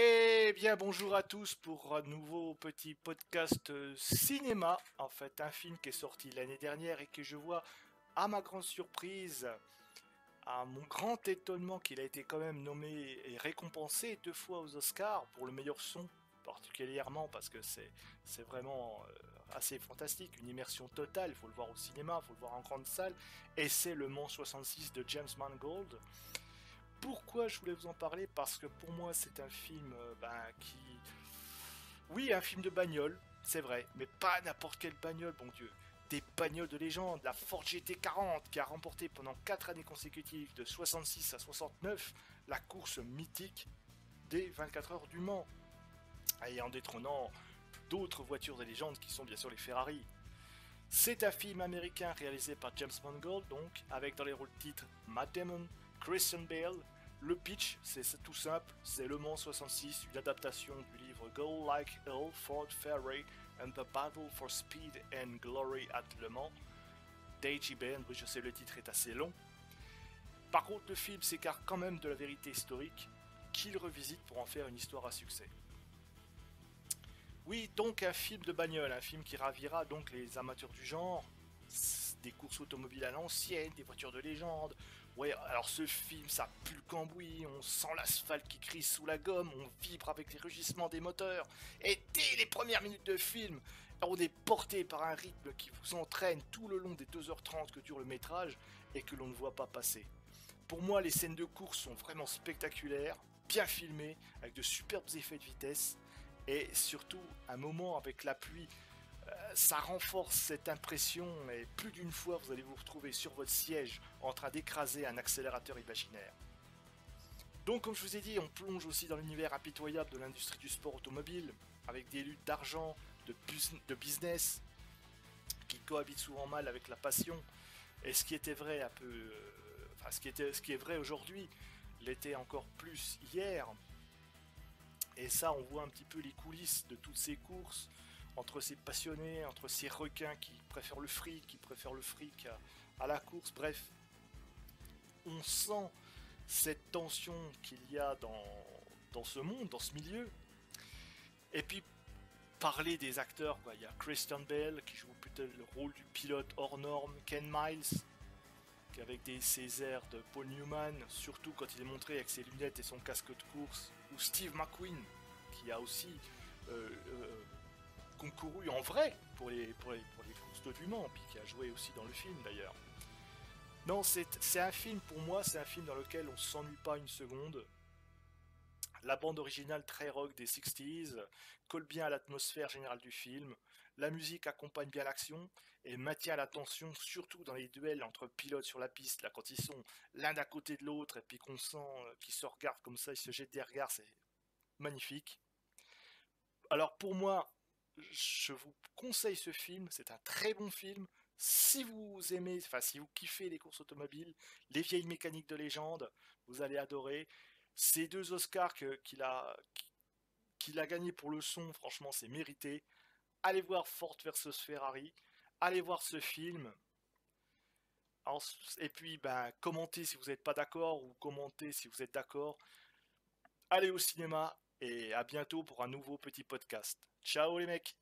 Eh bien, bonjour à tous pour un nouveau petit podcast cinéma. En fait, un film qui est sorti l'année dernière et que je vois, à ma grande surprise, à mon grand étonnement, qu'il a été quand même nommé et récompensé 2 fois aux Oscars pour le meilleur son, particulièrement parce que c'est vraiment assez fantastique, une immersion totale. Il faut le voir au cinéma, il faut le voir en grande salle. Et c'est Le Mans 66 de James Mangold. Pourquoi je voulais vous en parler? Parce que pour moi, c'est un film qui... Oui, un film de bagnole, c'est vrai, mais pas n'importe quelle bagnole, bon Dieu. Des bagnoles de légende, la Ford GT40 qui a remporté pendant 4 années consécutives de 66 à 69 la course mythique des 24 heures du Mans, et en détrônant d'autres voitures de légende qui sont bien sûr les Ferrari. C'est un film américain réalisé par James Mangold, donc, avec dans les rôles de titre Matt Damon, Christian Bale. Le pitch, c'est tout simple, c'est Le Mans 66, une adaptation du livre Go Like Hell, Ford Ferrari and the Battle for Speed and Glory at Le Mans, d'A.J. Ben. Oui, je sais, le titre est assez long. Par contre, le film s'écarte quand même de la vérité historique, qu'il revisite pour en faire une histoire à succès. Oui, donc un film de bagnole, un film qui ravira donc les amateurs du genre, des courses automobiles à l'ancienne, des voitures de légende. Ouais, alors ce film, ça pue le cambouis, on sent l'asphalte qui crie sous la gomme, on vibre avec les rugissements des moteurs. Et dès les premières minutes de film, on est porté par un rythme qui vous entraîne tout le long des 2h30 que dure le métrage et que l'on ne voit pas passer. Pour moi, les scènes de course sont vraiment spectaculaires, bien filmées, avec de superbes effets de vitesse. Et surtout, un moment avec la pluie, ça renforce cette impression et plus d'une fois vous allez vous retrouver sur votre siège en train d'écraser un accélérateur imaginaire. Donc comme je vous ai dit, on plonge aussi dans l'univers impitoyable de l'industrie du sport automobile, avec des luttes d'argent, de business, qui cohabitent souvent mal avec la passion. Et ce qui était vrai un peu... ce qui est vrai aujourd'hui, l'était encore plus hier. Et ça, on voit un petit peu les coulisses de toutes ces courses, entre ces passionnés, entre ces requins qui préfèrent le fric à la course. Bref, on sent cette tension qu'il y a dans ce monde, dans ce milieu. Et puis, parler des acteurs, quoi. Il y a Christian Bale qui joue peut-être le rôle du pilote hors norme, Ken Miles, qui avec ses airs de Paul Newman, surtout quand il est montré avec ses lunettes et son casque de course, ou Steve McQueen, qui a aussi euh, euh, concouru en vrai pour les courses de Du Mans, puis qui a joué aussi dans le film d'ailleurs. Non, c'est un film, pour moi, c'est un film dans lequel on s'ennuie pas une seconde. La bande originale très rock des 60s colle bien à l'atmosphère générale du film. La musique accompagne bien l'action et maintient la tension, surtout dans les duels entre pilotes sur la piste, là, quand ils sont l'un d'à côté de l'autre et puis qu'on sent qu'ils se regardent comme ça, ils se jettent des regards, c'est magnifique. Alors pour moi, je vous conseille ce film, c'est un très bon film. Si vous aimez, enfin si vous kiffez les courses automobiles, les vieilles mécaniques de légende, vous allez adorer. Ces 2 Oscars qu'il a gagné pour le son, franchement c'est mérité. Allez voir Ford versus Ferrari, allez voir ce film. Et puis commentez si vous n'êtes pas d'accord ou commentez si vous êtes d'accord. Allez au cinéma et à bientôt pour un nouveau petit podcast. Ciao les mecs!